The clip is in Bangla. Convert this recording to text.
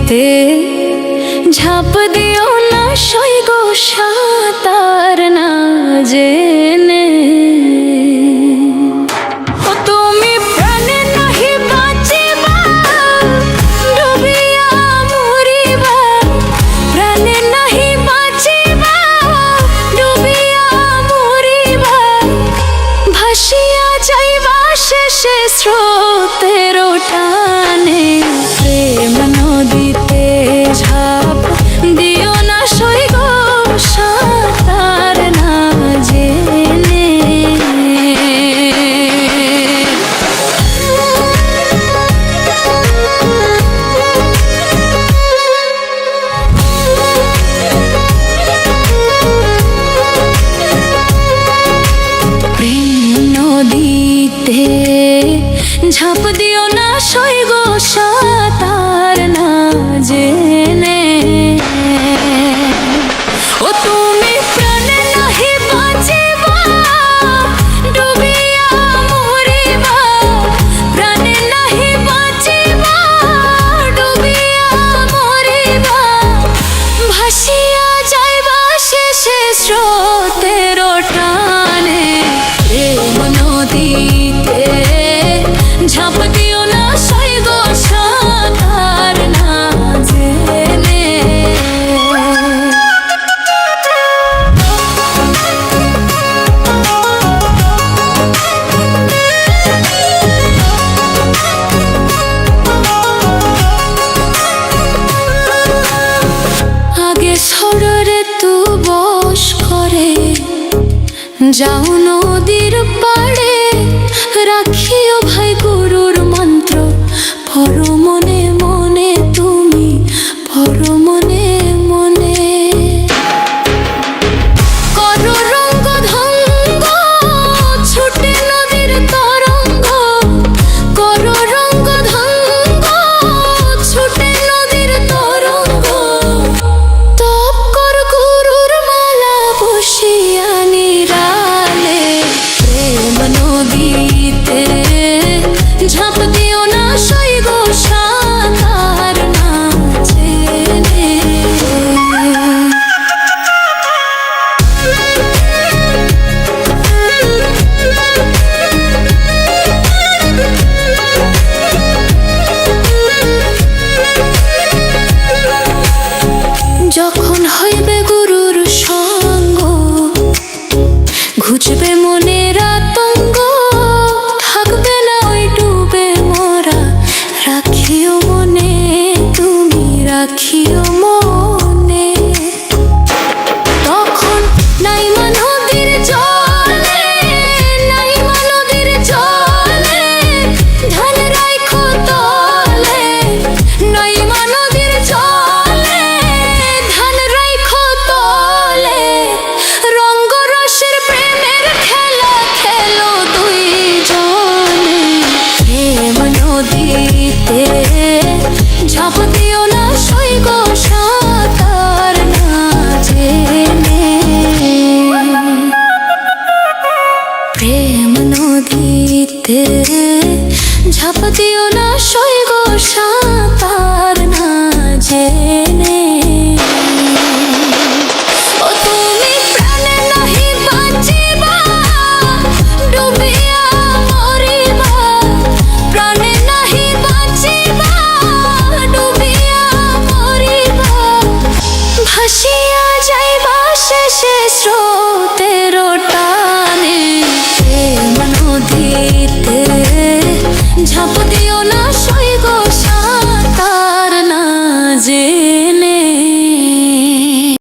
নদীতে ঝাঁপ দিও না সৈগ সাঁতার না জেনে। ও তুমি প্রাণে নাহি বাঁচিবা, ডুবিয়া মরিবা। প্রাণে নাহি বাঁচিবা, ডুবিয়া মরিবা। ভাসিয়া যাইবা শেষে স্রোতের টানে। প্রেম নদীতে ঝাঁপ দিও না সৈগ সাঁতার না জেনে। প্রেম নদীতে ঝাঁপ দিও না সৈগ সাঁতার না জেনে। ও তুমি প্রাণে নাহি বাঁচিবা, ডুবিয়া মরিবা। প্রাণে নাহি বাঁচিবা, ডুবিয়া মরিবা। ভাসিয়া যাইবা শেষে স্রোতের টানে। প্রেম নদীতে ঝাঁপ দিও না সৈগ সাঁতার না জেনে। আগে সররে তু বস করে যাও নদীর পাড়ে। রাখিও ভাই গুরুর মন্ত্র পরম